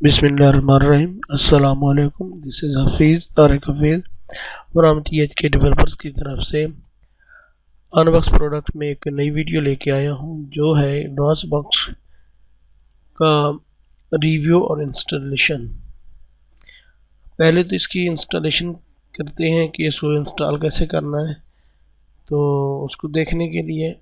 बिस्मिल्लाहिर्रहमानिर्रहीम। अस्सलामु अलैकुम। This is Hafeez Tariq Hafeez from THK developers की तरफ से अनबॉक्स प्रोडक्ट में एक नई वीडियो लेके आया हूँ जो है डॉस बॉक्स का रिव्यू और इंस्टॉलेशन। पहले तो इसकी इंस्टॉलेशन करते हैं कि इसको इंस्टॉल कैसे करना है। तो उसको देखने के लिए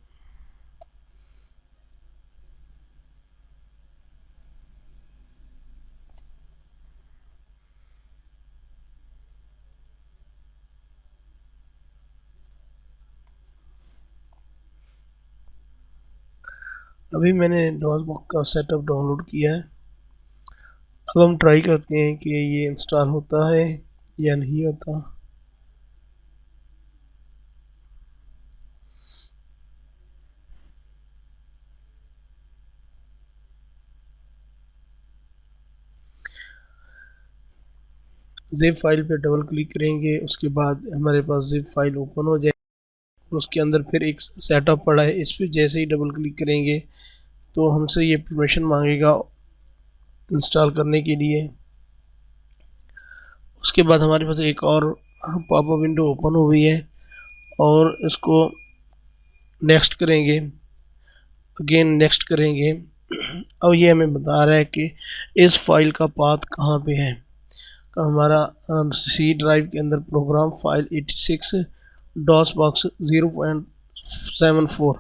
अभी मैंने डॉस बॉक्स का सेटअप डाउनलोड किया है। अब हम ट्राई करते हैं कि ये इंस्टॉल होता है या नहीं होता। जिप फाइल पे डबल क्लिक करेंगे, उसके बाद हमारे पास जिप फाइल ओपन हो जाए। उसके अंदर फिर एक सेटअप पड़ा है, इस पर जैसे ही डबल क्लिक करेंगे तो हमसे ये परमिशन मांगेगा इंस्टॉल करने के लिए। उसके बाद हमारे पास एक और पॉपअप विंडो ओपन हो गई है और इसको नेक्स्ट करेंगे, अगेन नेक्स्ट करेंगे। अब ये हमें बता रहा है कि इस फाइल का पाथ कहाँ पे है। तो हमारा सी ड्राइव के अंदर प्रोग्राम फाइल 86 डॉस बॉक्स 0.74।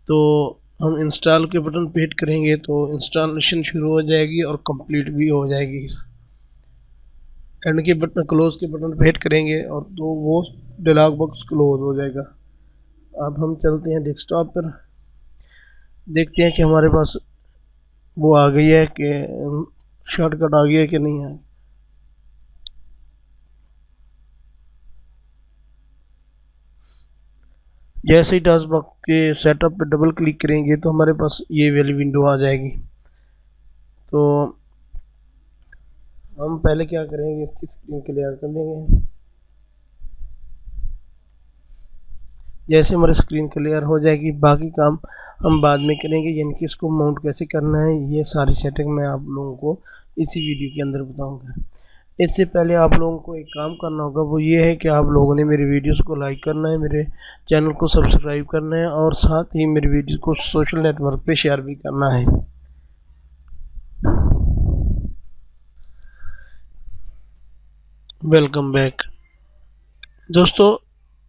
तो हम इंस्टॉल के बटन पे हिट करेंगे तो इंस्टॉलेशन शुरू हो जाएगी और कंप्लीट भी हो जाएगी। एंड के बटन क्लोज के बटन पे हिट करेंगे और तो वो डायलॉग बॉक्स क्लोज हो जाएगा। अब हम चलते हैं डेस्कटॉप पर, देखते हैं कि हमारे पास वो आ गई है कि शॉर्टकट आ गया है कि नहीं है। जैसे ही डॉस बॉक्स के सेटअप पे डबल क्लिक करेंगे तो हमारे पास ये वाली विंडो आ जाएगी। तो हम पहले क्या करेंगे, इसकी स्क्रीन क्लियर कर लेंगे। जैसे हमारी स्क्रीन क्लियर हो जाएगी बाकी काम हम बाद में करेंगे, यानी कि इसको माउंट कैसे करना है ये सारी सेटिंग मैं आप लोगों को इसी वीडियो के अंदर बताऊंगा। इससे पहले आप लोगों को एक काम करना होगा, वो ये है कि आप लोगों ने मेरे वीडियोस को लाइक करना है, मेरे चैनल को सब्सक्राइब करना है और साथ ही मेरे वीडियो को सोशल नेटवर्क पे शेयर भी करना है। वेलकम बैक दोस्तों।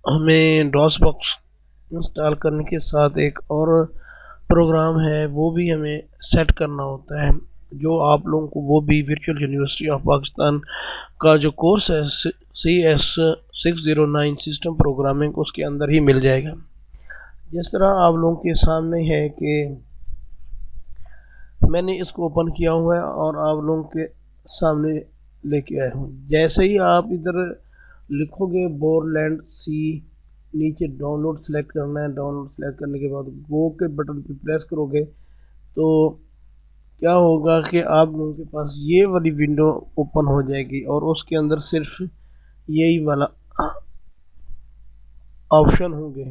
हमें डॉस बॉक्स इंस्टॉल करने के साथ एक और प्रोग्राम है वो भी हमें सेट करना होता है, जो आप लोगों को वो भी वर्चुअल यूनिवर्सिटी ऑफ पाकिस्तान का जो कोर्स है CS609 सिस्टम प्रोग्रामिंग उसके अंदर ही मिल जाएगा। जिस तरह आप लोगों के सामने है कि मैंने इसको ओपन किया हुआ है और आप लोगों के सामने लेके आया हूँ। जैसे ही आप इधर लिखोगे बोरलैंड सी, नीचे डाउनलोड सेलेक्ट करना है। डाउनलोड सेलेक्ट करने के बाद गो के बटन पे प्रेस करोगे तो क्या होगा कि आप लोगों के पास ये वाली विंडो ओपन हो जाएगी और उसके अंदर सिर्फ यही वाला ऑप्शन होंगे।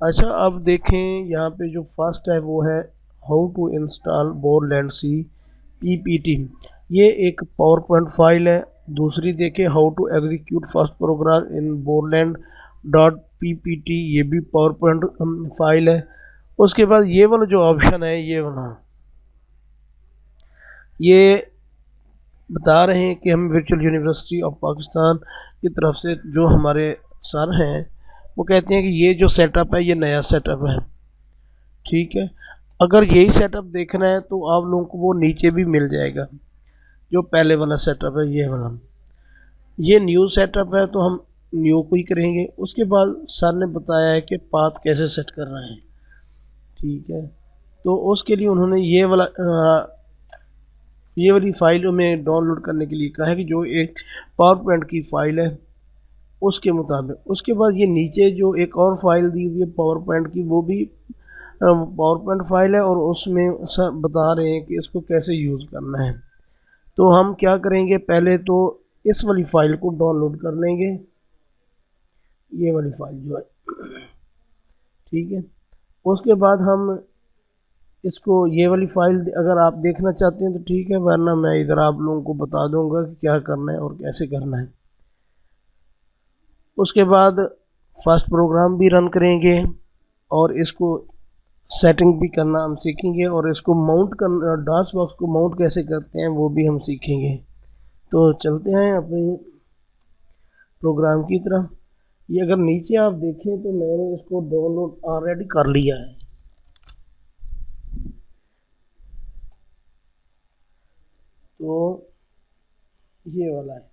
अच्छा, अब देखें यहाँ पे जो फर्स्ट है वो है how to install Borland C PPT। ये एक पावर पॉइंट फाइल है। दूसरी देखें how to execute first program in Borland dot PPT, ये भी पावर पॉइंट फाइल है। उसके बाद ये वाला जो ऑप्शन है ये वाला, ये बता रहे हैं कि हम वर्चुअल यूनिवर्सिटी ऑफ पाकिस्तान की तरफ से जो हमारे सर हैं वो कहते हैं कि ये जो सेटअप है ये नया सेटअप है। ठीक है, अगर यही सेटअप देखना है तो आप लोगों को वो नीचे भी मिल जाएगा। जो पहले वाला सेटअप है ये वाला, ये न्यू सेटअप है तो हम न्यू को ही करेंगे। उसके बाद सर ने बताया है कि पाथ कैसे सेट करना है। ठीक है, तो उसके लिए उन्होंने ये वाली फाइल में डाउनलोड करने के लिए कहा है कि जो एक पावर पॉइंट की फाइल है उसके मुताबिक। उसके बाद ये नीचे जो एक और फाइल दी हुई है पावर पॉइंट की, वो भी पावर पॉइंट फाइल है और उसमें सब बता रहे हैं कि इसको कैसे यूज़ करना है। तो हम क्या करेंगे, पहले तो इस वाली फाइल को डाउनलोड कर लेंगे, ये वाली फाइल जो है। ठीक है, उसके बाद हम इसको ये वाली फाइल अगर आप देखना चाहते हैं तो ठीक है, वरना मैं इधर आप लोगों को बता दूंगा कि क्या करना है और कैसे करना है। उसके बाद फर्स्ट प्रोग्राम भी रन करेंगे और इसको सेटिंग भी करना हम सीखेंगे, और इसको माउंट करना, डास बॉक्स को माउंट कैसे करते हैं वो भी हम सीखेंगे। तो चलते हैं अपने प्रोग्राम की तरफ। ये अगर नीचे आप देखें तो मैंने इसको डाउनलोड ऑलरेडी कर लिया है। तो ये वाला है,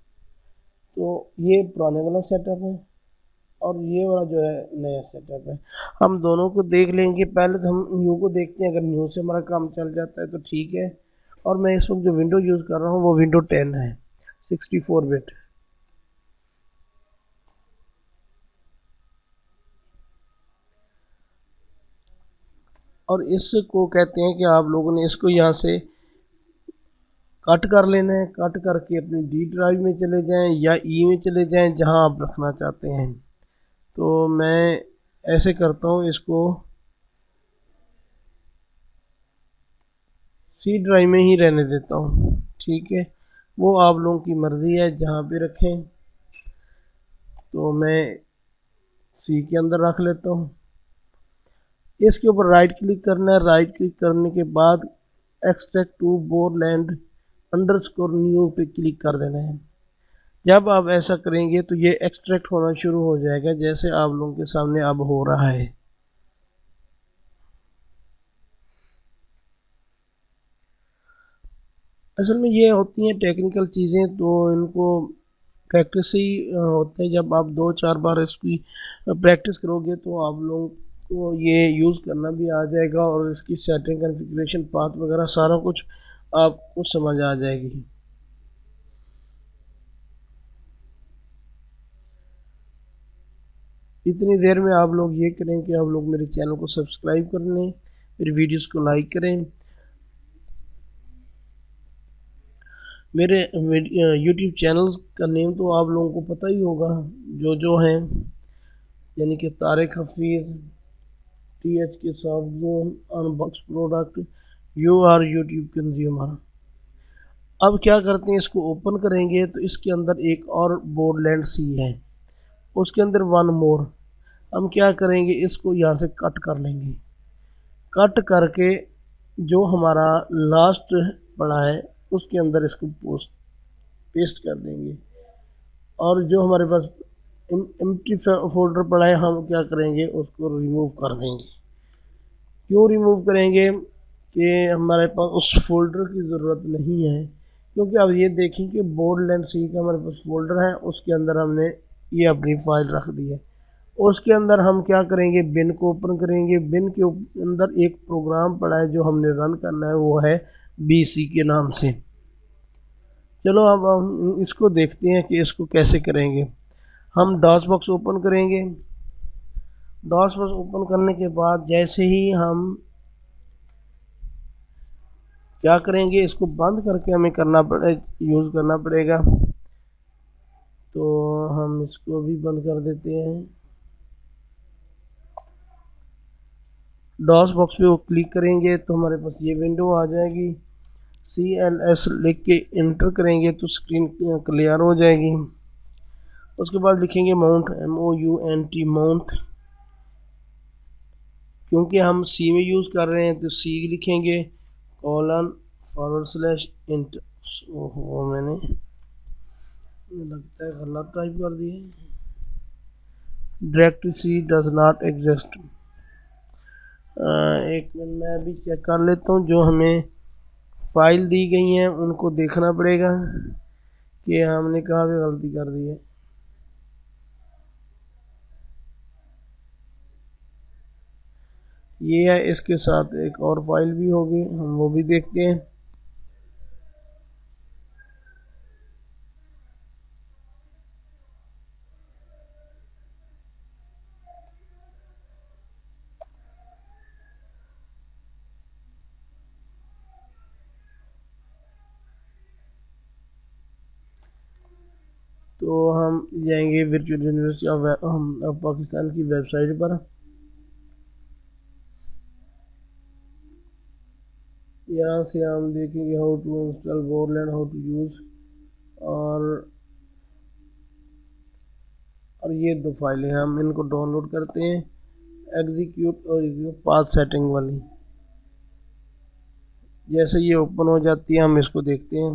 तो ये पुराने वाला सेटअप है और ये वाला जो है नया सेटअप है। हम दोनों को देख लेंगे। पहले तो हम न्यू को देखते हैं, अगर न्यू से हमारा काम चल जाता है तो ठीक है। और मैं इस वक्त जो विंडो यूज़ कर रहा हूँ वो विंडो 10 है, 64 बिट। और इसको कहते हैं कि आप लोगों ने इसको यहाँ से कट कर लेना है। कट करके अपनी डी ड्राइव में चले जाएं या ई में चले जाएं, जहां आप रखना चाहते हैं। तो मैं ऐसे करता हूँ, इसको सी ड्राइव में ही रहने देता हूँ, ठीक है। वो आप लोगों की मर्ज़ी है जहाँ पे रखें। तो मैं सी के अंदर रख लेता हूँ। इसके ऊपर राइट क्लिक करना है। राइट क्लिक करने के बाद extract to Borland underscore new पे क्लिक कर देना है। जब आप ऐसा करेंगे तो ये एक्सट्रैक्ट होना शुरू हो जाएगा, जैसे आप लोगों के सामने अब हो रहा है। असल में ये होती हैं टेक्निकल चीज़ें, तो इनको प्रैक्टिस ही होता है। जब आप 2-4 बार इसकी प्रैक्टिस करोगे तो आप लोगों को ये यूज़ करना भी आ जाएगा, और इसकी सेटिंग, कॉन्फ़िगरेशन, पाथ वगैरह सारा कुछ आपको समझ आ जाएगी। इतनी देर में आप लोग ये करें कि आप लोग मेरे चैनल को सब्सक्राइब कर लें, मेरी वीडियोस को लाइक करें। मेरे यूट्यूब चैनल का नेम तो आप लोगों को पता ही होगा, जो हैं, यानी कि Tariq Hafeez, THK soft zone, unbox product, you our YouTube consumer. अब क्या करते हैं, इसको ओपन करेंगे तो इसके अंदर एक और बोर्डलैंड सी है, उसके अंदर वन मोर। हम क्या करेंगे, इसको यहाँ से कट कर लेंगे। कट करके जो हमारा लास्ट पड़ा है उसके अंदर इसको पेस्ट कर देंगे। और जो हमारे पास एम्प्टी फोल्डर पड़ा है, हम क्या करेंगे, उसको रिमूव कर देंगे। क्यों रिमूव करेंगे कि हमारे पास उस फोल्डर की ज़रूरत नहीं है। क्योंकि अब ये देखें कि बोर्डलैंड सी का हमारे पास फोल्डर है, उसके अंदर हमने ये अपनी फाइल रख दी है। उसके अंदर हम क्या करेंगे, बिन को ओपन करेंगे। बिन के अंदर एक प्रोग्राम पड़ा है जो हमने रन करना है, वो है BC के नाम से। चलो अब हम इसको देखते हैं कि इसको कैसे करेंगे। हम डॉस बॉक्स ओपन करेंगे। डॉस बॉक्स ओपन करने के बाद जैसे ही हम क्या करेंगे, इसको बंद करके हमें यूज़ करना पड़ेगा। तो हम इसको भी बंद कर देते हैं। डॉस बॉक्स पे वो क्लिक करेंगे तो हमारे पास ये विंडो आ जाएगी। CLS लिख के इंटर करेंगे तो स्क्रीन क्लियर हो जाएगी। उसके बाद लिखेंगे माउंट, MOUNT, माउंट। क्योंकि हम सी में यूज़ कर रहे हैं तो सी लिखेंगे, :/int। वो मैंने लगता है गलत टाइप कर दिया। Directory C does not exist. एक मिनट मैं अभी चेक कर लेता हूँ। जो हमें फाइल दी गई हैं उनको देखना पड़ेगा कि हमने कहाँ पे गलती कर दी है। ये है, इसके साथ एक और फाइल भी होगी, हम वो भी देखते हैं। तो हम जाएंगे वर्चुअल यूनिवर्सिटी ऑफ पाकिस्तान की वेबसाइट पर। यहाँ से हम देखेंगे how to install Borland, how to use, और ये दो फाइलें हम इनको डाउनलोड करते हैं, एग्जीक्यूट और पाथ सेटिंग वाली। जैसे ये ओपन हो जाती है हम इसको देखते हैं।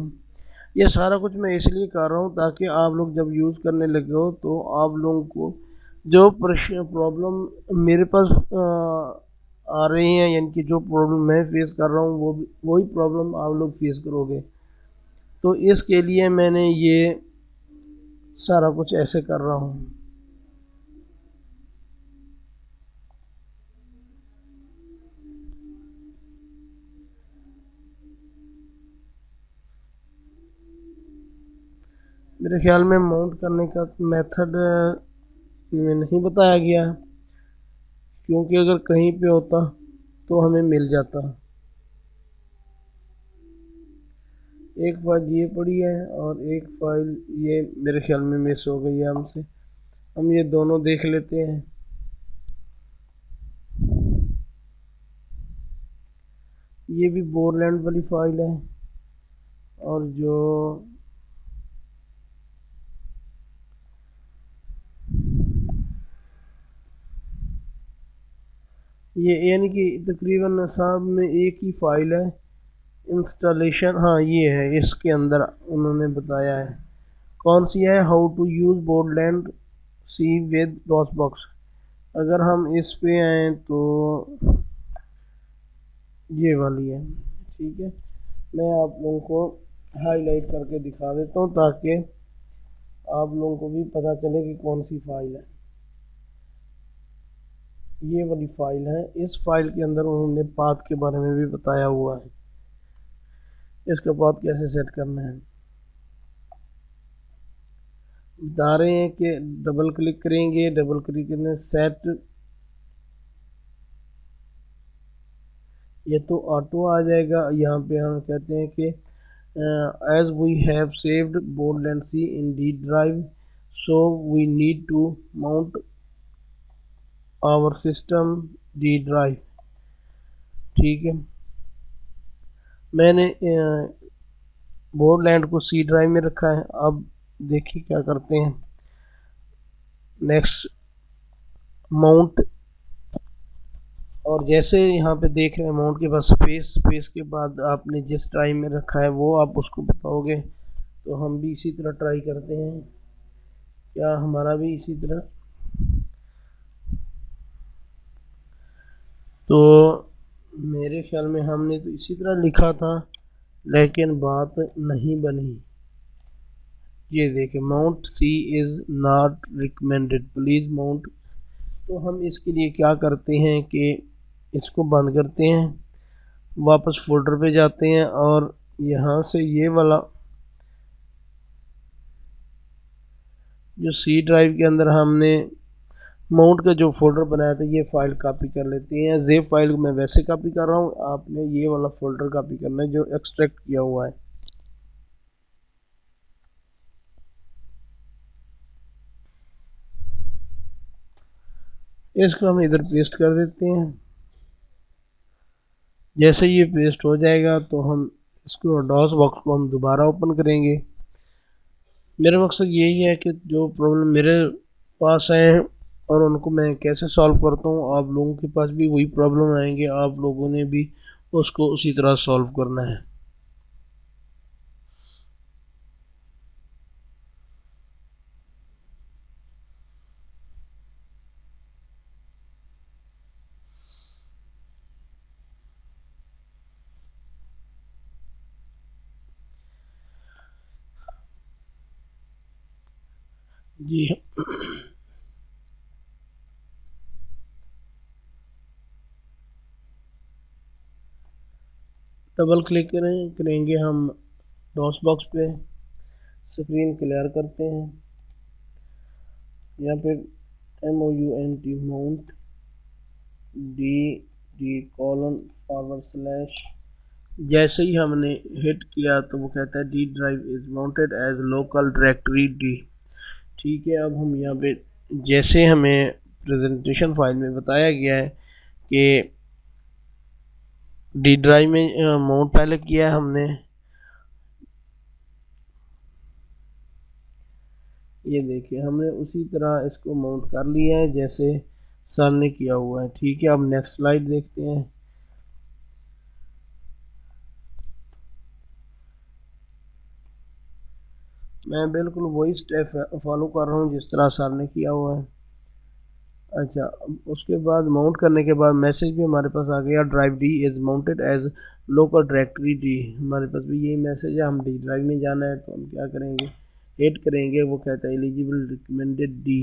ये सारा कुछ मैं इसलिए कर रहा हूँ ताकि आप लोग जब यूज़ करने लगे हो तो आप लोगों को जो प्रॉब्लम मेरे पास आ रही हैं, यानी कि जो प्रॉब्लम मैं फेस कर रहा हूँ वो भी वही प्रॉब्लम आप लोग फेस करोगे। तो इसके लिए मैंने ये सारा कुछ ऐसे कर रहा हूँ। मेरे ख्याल में माउंट करने का मेथड में नहीं बताया गया, क्योंकि अगर कहीं पे होता तो हमें मिल जाता। एक फाइल ये पड़ी है और एक फाइल ये मेरे ख्याल में मिस हो गई है हमसे। हम ये दोनों देख लेते हैं। ये भी बोरलैंड वाली फाइल है, और जो ये यानी कि तकरीबन सब में एक ही फाइल है। इंस्टॉलेशन, हाँ ये है, इसके अंदर उन्होंने बताया है। कौन सी है? How to use Borland C with DOSBox. अगर हम इस पे आए तो ये वाली है। ठीक है, मैं आप लोगों को हाईलाइट करके दिखा देता हूँ ताकि आप लोगों को भी पता चले कि कौन सी फाइल है। ये वाली फाइल है। इस फाइल के अंदर उन्होंने पाथ के बारे में भी बताया हुआ है, इसका पाथ कैसे सेट करना है। बता रहे हैं कि डबल क्लिक करेंगे, डबल क्लिक करने सेट, ये तो ऑटो आ जाएगा। यहाँ पे हम कहते हैं कि as we have saved Borland C in D drive so we need to mount our system D drive. ठीक है, मैंने बोरलैंड को सी ड्राइव में रखा है। अब देखिए क्या करते हैं। नेक्स्ट माउंट, और जैसे यहाँ पे देख रहे हैं माउंट के पास स्पेस, स्पेस के बाद आपने जिस ड्राइव में रखा है वो आप उसको बताओगे। तो हम भी इसी तरह ट्राई करते हैं, क्या हमारा भी इसी तरह। तो मेरे ख्याल में हमने तो इसी तरह लिखा था, लेकिन बात नहीं बनी। ये देखें, mount C is not recommended, please mount. तो हम इसके लिए क्या करते हैं कि इसको बंद करते हैं, वापस फोल्डर पे जाते हैं, और यहाँ से ये वाला जो सी ड्राइव के अंदर हमने माउंट का जो फोल्डर बनाया था ये फाइल कॉपी कर लेते हैं। ज़ेप फाइल को मैं वैसे कॉपी कर रहा हूँ, आपने ये वाला फोल्डर कॉपी करना है जो एक्सट्रैक्ट किया हुआ है। इसको हम इधर पेस्ट कर देते हैं। जैसे ये पेस्ट हो जाएगा तो हम इसको डॉस बॉक्स को हम दोबारा ओपन करेंगे। मेरा मकसद यही है कि जो प्रॉब्लम मेरे पास है और उनको मैं कैसे सॉल्व करता हूँ, आप लोगों के पास भी वही प्रॉब्लम आएंगे, आप लोगों ने भी उसको उसी तरह सॉल्व करना है। जी, डबल क्लिक करेंगे हम डॉस बॉक्स पे, स्क्रीन क्लियर करते हैं। यहाँ पे MOUNT माउंट D:// जैसे ही हमने हिट किया तो वो कहता है D drive is mounted as local directory D. ठीक है, अब हम यहाँ पे जैसे हमें प्रेजेंटेशन फाइल में बताया गया है कि डी ड्राइव में माउंट पहले किया है हमने, ये देखिए हमने उसी तरह इसको माउंट कर लिया है जैसे सर ने किया हुआ है। ठीक है, अब नेक्स्ट स्लाइड देखते हैं। मैं बिल्कुल वही स्टेप फॉलो कर रहा हूँ जिस तरह सर ने किया हुआ है। अच्छा, उसके बाद माउंट करने के बाद मैसेज भी हमारे पास आ गया, drive D is mounted as local directory D. हमारे पास भी यही मैसेज है, हम डी ड्राइव में जाना है तो हम क्या करेंगे, हिट करेंगे, वो कहता है एलिजिबल रिकमेंडेड डी।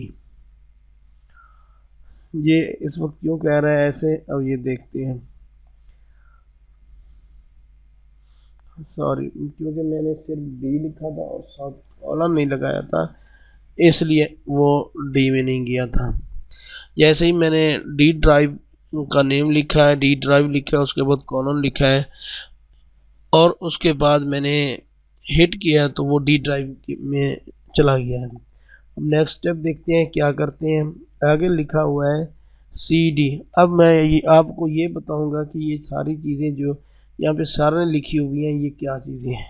ये इस वक्त क्यों कह रहा है ऐसे, अब ये देखते हैं। सॉरी, क्योंकि मैंने सिर्फ डी लिखा था और साथ कॉलम नहीं लगाया था, इसलिए वो डी में नहीं गया था। जैसे ही मैंने डी ड्राइव का नेम लिखा है, डी ड्राइव लिखा है, उसके बाद कॉलम लिखा है और उसके बाद मैंने हिट किया तो वो डी ड्राइव में चला गया है। अब नेक्स्ट स्टेप देखते हैं क्या करते हैं। आगे लिखा हुआ है सी डी। अब मैं आपको ये बताऊंगा कि ये सारी चीज़ें जो यहाँ पे सारे लिखी हुई हैं ये क्या चीज़ें हैं।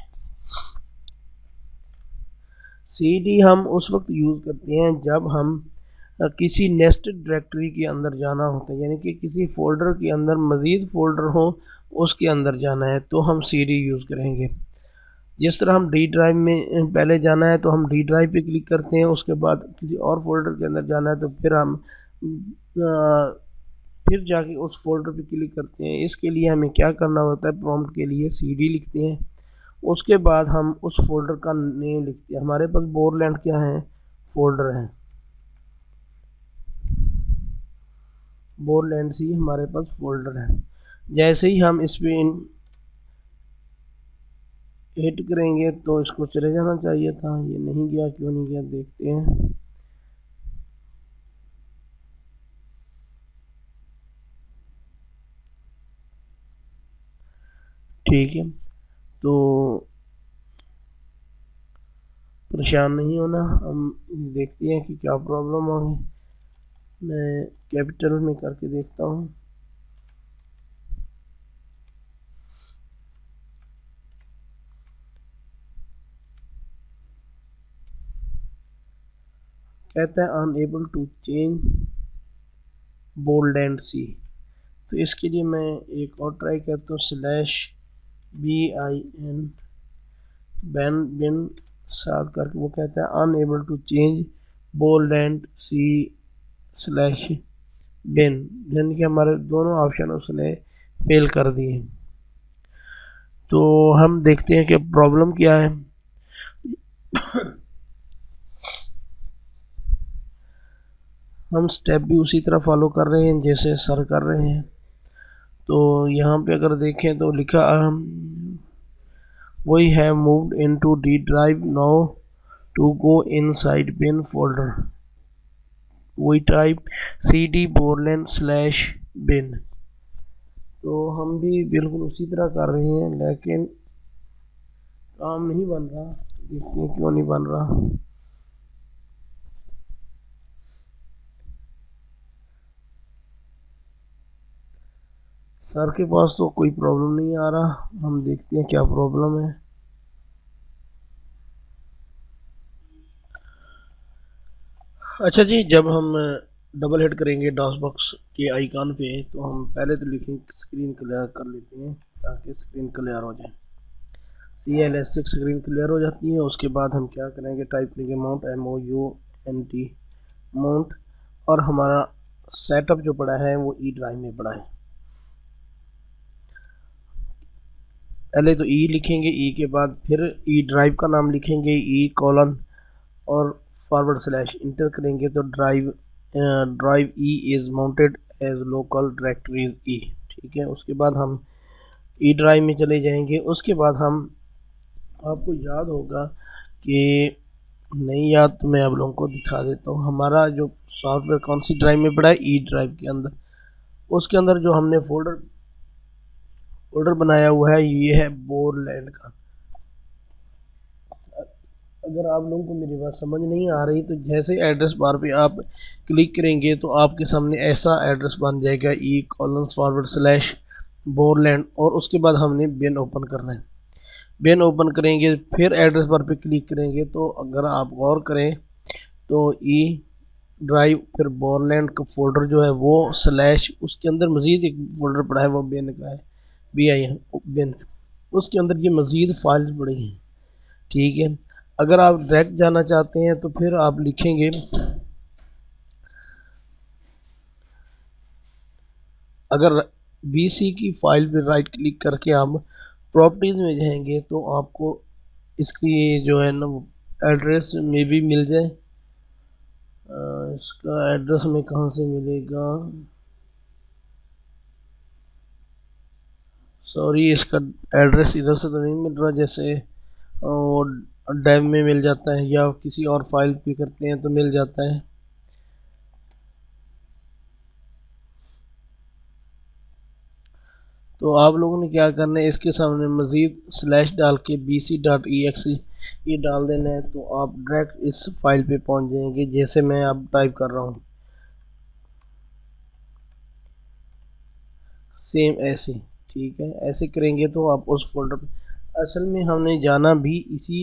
सी डी हम उस वक्त यूज़ करते हैं जब हम किसी नेस्टेड डायरेक्टरी के अंदर जाना होता है, यानी कि किसी फोल्डर के अंदर मज़ीद फ़ोल्डर हो उसके अंदर जाना है तो हम सी डी यूज़ करेंगे। जिस तरह हम डी ड्राइव में पहले जाना है तो हम डी ड्राइव पे क्लिक करते हैं, उसके बाद किसी और फोल्डर के अंदर जाना है तो फिर हम फिर जाके उस फोल्डर पे क्लिक करते हैं। इसके लिए हमें क्या करना होता है, प्रॉम्प्ट के लिए सी डी लिखते हैं, उसके बाद हम उस फोल्डर का नेम लिखते हैं। हमारे पास बोरलैंड क्या है, फोल्डर है, बोरलैंड सी हमारे पास फोल्डर है। जैसे ही हम इस पे हिट करेंगे तो इसको चले जाना चाहिए था, ये नहीं गया, क्यों नहीं गया देखते हैं। ठीक है, तो परेशान नहीं होना, हम देखते हैं कि क्या प्रॉब्लम होगी। मैं कैपिटल में करके देखता हूँ। कहता है अनएबल टू चेंज बोल्ड सी। तो इसके लिए मैं एक और ट्राई करता हूँ, स्लैश bin बिन साथ करके, वो कहता है unable to change bold and C slash bin, यानी कि हमारे दोनों ऑप्शन उसने फेल कर दिए। तो हम देखते हैं कि प्रॉब्लम क्या है। हम स्टेप भी उसी तरह फॉलो कर रहे हैं जैसे सर कर रहे हैं। तो यहाँ पे अगर देखें तो लिखा वही है, moved into D drive now to go inside bin folder, वही type C D Borland slash bin. तो हम भी बिल्कुल उसी तरह कर रहे हैं लेकिन काम नहीं बन रहा, देखते हैं क्यों नहीं बन रहा। सर के पास तो कोई प्रॉब्लम नहीं आ रहा, हम देखते हैं क्या प्रॉब्लम है। अच्छा जी, जब हम डबल हिट करेंगे डॉस बॉक्स के आइकॉन पे तो हम पहले तो लिखेंगे स्क्रीन क्लियर कर लेते हैं ताकि स्क्रीन क्लियर हो जाए। CLS6 स्क्रीन क्लियर हो जाती है। उसके बाद हम क्या करेंगे, टाइप करेंगे माउंट MOUNT माउंट, और हमारा सेटअप जो पड़ा है वो ई ड्राइव में पड़ा है। पहले तो ई लिखेंगे, ई के बाद फिर ई ड्राइव का नाम लिखेंगे, ई कॉलन और फॉरवर्ड स्लैश इंटर करेंगे तो drive E is mounted as local directories E. ठीक है, उसके बाद हम ई ड्राइव में चले जाएंगे। उसके बाद हम, आपको याद होगा कि नहीं याद तो मैं आप लोगों को दिखा देता हूँ, हमारा जो सॉफ्टवेयर कौन सी ड्राइव में पड़ा है, ई ड्राइव के अंदर। उसके अंदर जो हमने फोल्डर बनाया हुआ है ये है बोरलैंड का। अगर आप लोगों को मेरी बात समझ नहीं आ रही तो जैसे एड्रेस बार पे आप क्लिक करेंगे तो आपके सामने ऐसा एड्रेस बन जाएगा, ई कॉलन फॉरवर्ड स्लैश बोरलैंड, और उसके बाद हमने बिन ओपन करना है। बिन ओपन करेंगे, फिर एड्रेस बार पे क्लिक करेंगे, तो अगर आप गौर करें तो ई ड्राइव फिर बोरलैंड का फोल्डर जो है वो स्लैश, उसके अंदर मज़ीद एक फोल्डर पड़ा है वो बिन का है, BIN बिन, उसके अंदर ये मज़ीद फाइल्स पड़ी हैं। ठीक है, अगर आप डायरेक्ट जाना चाहते हैं तो फिर आप लिखेंगे, अगर BC की फाइल पे राइट क्लिक करके आप प्रॉपर्टीज़ में जाएंगे तो आपको इसकी जो है ना एड्रेस में भी मिल जाए। इसका एड्रेस में कहाँ से मिलेगा, सॉरी, इसका एड्रेस इधर से तो नहीं मिल रहा, जैसे डेव में मिल जाता है या किसी और फाइल पे करते हैं तो मिल जाता है। तो आप लोगों ने क्या करना है, इसके सामने मज़ीद स्लैश डाल के bc.exe ये डाल देना है, तो आप डायरेक्ट इस फाइल पे पहुंच जाएंगे, जैसे मैं अब टाइप कर रहा हूँ सेम ऐसे। ठीक है, ऐसे करेंगे तो आप उस फोल्डर पे, असल में हमने जाना भी इसी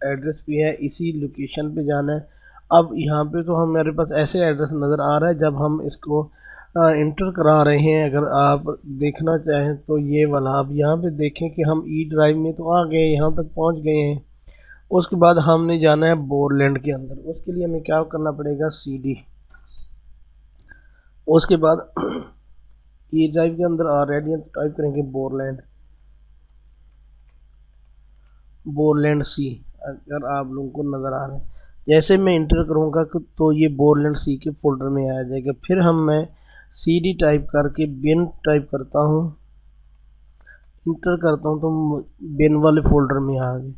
एड्रेस पे है, इसी लोकेशन पे जाना है। अब यहाँ पे तो हमारे पास ऐसे एड्रेस नज़र आ रहा है, जब हम इसको इंटर करा रहे हैं, अगर आप देखना चाहें तो ये वाला आप यहाँ पे देखें कि हम ई ड्राइव में तो आ गए, यहाँ तक पहुँच गए हैं। उसके बाद हमने जाना है बोरलैंड के अंदर, उसके लिए हमें क्या करना पड़ेगा, CD, उसके बाद ई ड्राइव के अंदर ऑलरेडी हम टाइप करेंगे बोरलैंड C, अगर आप लोगों को नज़र आ रहा है, जैसे मैं इंटर करूँगा तो ये बोरलैंड C के फोल्डर में आ जाएगा। फिर मैं CD टाइप करके बिन टाइप करता हूँ, इंटर करता हूँ तो बिन वाले फोल्डर में आ गए।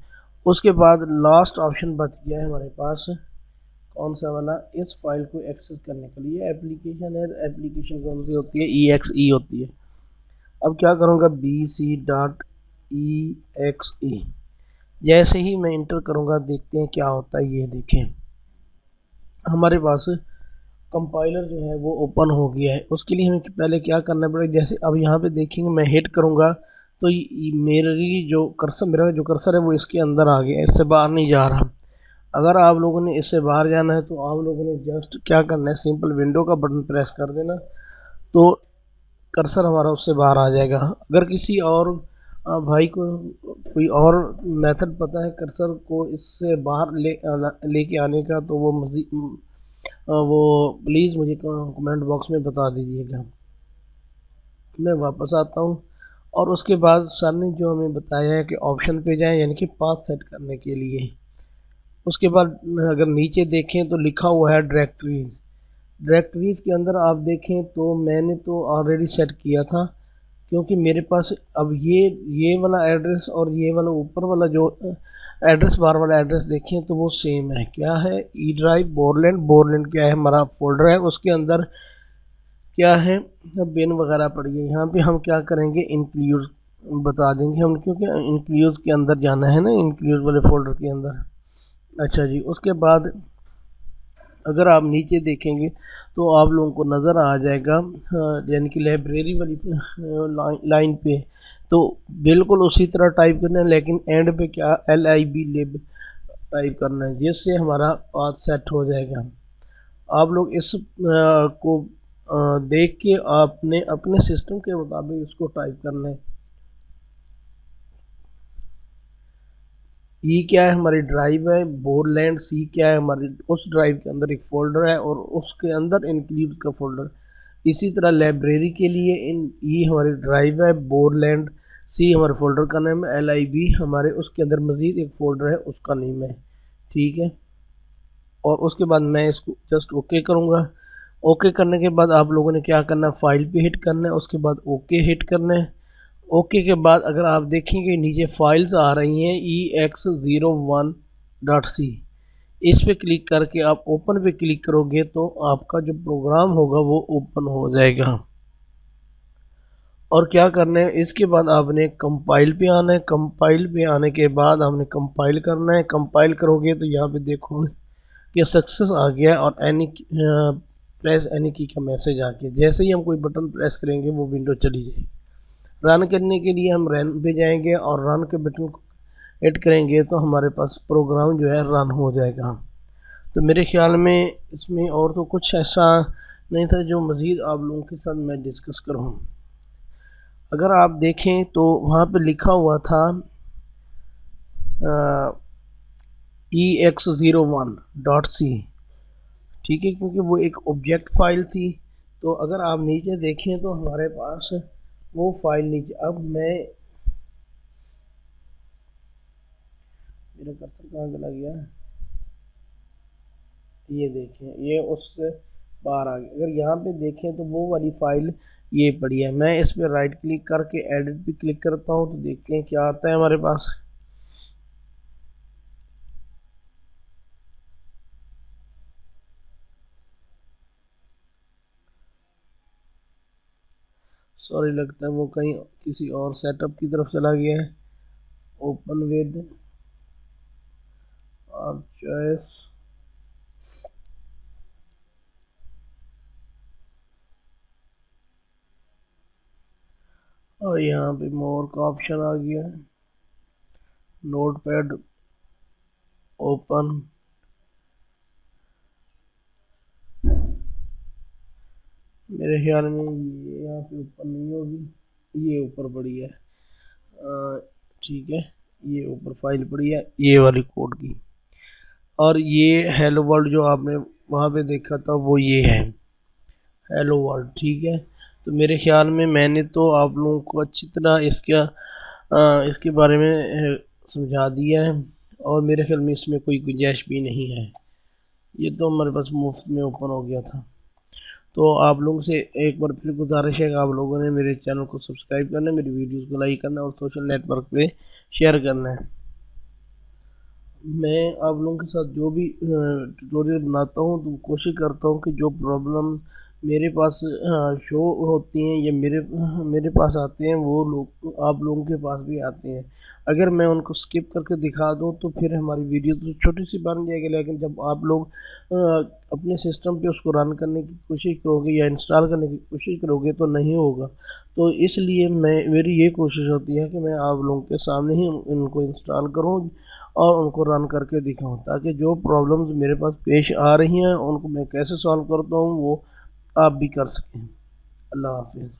उसके बाद लास्ट ऑप्शन बच गया है हमारे पास, कौन सा वाला, इस फाइल को एक्सेस करने के लिए एप्लीकेशन है, एप्लीकेशन कौन सी होती है, EXE होती है। अब क्या करूँगा, bc.exe, जैसे ही मैं इंटर करूँगा देखते हैं क्या होता है। ये देखें हमारे पास कंपाइलर जो है वो ओपन हो गया है। उसके लिए हमें पहले क्या करना पड़ेगा, जैसे अब यहाँ पे देखेंगे मैं हिट करूँगा तो मेरा जो कर्सर है वो इसके अंदर आ गया, इससे बाहर नहीं जा रहा। अगर आप लोगों ने इससे बाहर जाना है तो आप लोगों ने जस्ट क्या करना है, सिंपल विंडो का बटन प्रेस कर देना, तो कर्सर हमारा उससे बाहर आ जाएगा। अगर किसी और भाई को कोई और मेथड पता है कर्सर को इससे बाहर लेके आने का, तो वो प्लीज़ मुझे कमेंट बॉक्स में बता दीजिएगा। मैं वापस आता हूँ, और उसके बाद सर ने जो हमें बताया है कि ऑप्शन पे जाएं, यानी कि पाथ सेट करने के लिए। उसके बाद अगर नीचे देखें तो लिखा हुआ है डायरेक्टरीज के अंदर आप देखें तो मैंने तो ऑलरेडी सेट किया था, क्योंकि मेरे पास अब ये वाला एड्रेस और ये वाला ऊपर वाला जो एड्रेस बार वाला एड्रेस देखें तो वो सेम है। क्या है, ई ड्राइव बोरलैंड क्या है, हमारा फोल्डर है, उसके अंदर क्या है, बिन वगैरह पड़ी है। यहाँ पे हम क्या करेंगे, इंक्लूड बता देंगे हम, क्योंकि इंक्लूड के अंदर जाना है ना, इंक्लूड वाले फोल्डर के अंदर। अच्छा जी, उसके बाद अगर आप नीचे देखेंगे तो आप लोगों को नज़र आ जाएगा, यानी कि लाइब्रेरी वाली लाइन पे, तो बिल्कुल उसी तरह टाइप करना है, लेकिन एंड पे क्या LIB लिब टाइप करना है, जिससे हमारा पाथ सेट हो जाएगा। आप लोग इस को देख के आपने अपने सिस्टम के मुताबिक इसको टाइप करना है। ई क्या है, हमारी ड्राइव है, बोरलैंड C क्या है, हमारी उस ड्राइव के अंदर एक फ़ोल्डर है और उसके अंदर इंक्लूड का फ़ोल्डर। इसी तरह लाइब्रेरी के लिए ई हमारी ड्राइव है, बोरलैंड C हमारे फ़ोल्डर का नाम है, LIB हमारे उसके अंदर मज़ीद एक फ़ोल्डर है, उसका नेम है। ठीक है, और उसके बाद मैं इसको जस्ट ओके करूँगा। ओके करने के बाद आप लोगों ने क्या करना है, फाइल पे हिट करना है, उसके बाद ओके हिट करना है। ओके के बाद अगर आप देखेंगे नीचे फाइल्स आ रही हैं ex01.c, इस पे क्लिक करके आप ओपन पे क्लिक करोगे तो आपका जो प्रोग्राम होगा वो ओपन हो जाएगा। और क्या करना है, इसके बाद आपने कंपाइल पे आना है, कंपाइल पे आने के बाद आपने कंपाइल करना है। कंपाइल करोगे तो यहाँ पे देखोगे कि सक्सेस आ गया और प्रेस एनी की का मैसेज आ गया। जैसे ही हम कोई बटन प्रेस करेंगे वो विंडो चली जाएगी। रन करने के लिए हम रन पे जाएंगे और रन के बटन को हिट करेंगे तो हमारे पास प्रोग्राम जो है रन हो जाएगा। तो मेरे ख्याल में इसमें और तो कुछ ऐसा नहीं था जो मज़ीद आप लोगों के साथ मैं डिस्कस करूँ। अगर आप देखें तो वहाँ पे लिखा हुआ था ex01.c, ठीक है, क्योंकि वो एक ऑब्जेक्ट फाइल थी। तो अगर आप नीचे देखें तो हमारे पास वो फाइल नीचे, अब मैं मेरा कर्सर कहाँ चला गया, ये देखें ये उससे बाहर आ गया। अगर यहाँ पे देखें तो वो वाली फाइल ये पड़ी है। मैं इस पर राइट क्लिक करके एडिट पे क्लिक करता हूँ तो देखते हैं क्या आता है हमारे पास। सॉरी, लगता है वो कहीं किसी और सेटअप की तरफ चला गया है। ओपन विद और चॉइस, और यहाँ पे मोर का ऑप्शन आ गया है। नोटपैड ओपन, मेरे ख्याल में ये यहाँ पे ऊपर नहीं होगी, ये ऊपर पड़ी है। ठीक है, ये ऊपर फाइल पड़ी है ये वाली कोड की। और ये हेलो वर्ल्ड जो आपने वहाँ पे देखा था वो ये है हेलो वर्ल्ड, ठीक है। तो मेरे ख्याल में मैंने तो आप लोगों को अच्छी तरह इसके बारे में समझा दिया है, और मेरे ख्याल में इसमें कोई गुंजाइश भी नहीं है। ये तो हमारे पास मुफ्त में ओपन हो गया था। तो आप लोगों से एक बार फिर गुजारिश है कि आप लोगों ने मेरे चैनल को सब्सक्राइब करना है, मेरी वीडियोस को लाइक करना है और सोशल नेटवर्क पे शेयर करना है। मैं आप लोगों के साथ जो भी ट्यूटोरियल बनाता हूँ तो कोशिश करता हूँ कि जो प्रॉब्लम मेरे पास शो होती हैं या मेरे पास आते हैं वो लोग आप लोगों के पास भी आते हैं। अगर मैं उनको स्किप करके दिखा दूँ तो फिर हमारी वीडियो तो छोटी सी बन जाएगी, लेकिन जब आप लोग अपने सिस्टम पे उसको रन करने की कोशिश करोगे या इंस्टॉल करने की कोशिश करोगे तो नहीं होगा। तो इसलिए मेरी ये कोशिश होती है कि मैं आप लोगों के सामने ही इनको इंस्टॉल करूँ और उनको रन करके दिखाऊं, ताकि जो प्रॉब्लम्स मेरे पास पेश आ रही हैं उनको मैं कैसे सॉल्व करता हूँ वो आप भी कर सकें। अल्लाह हाफिज़।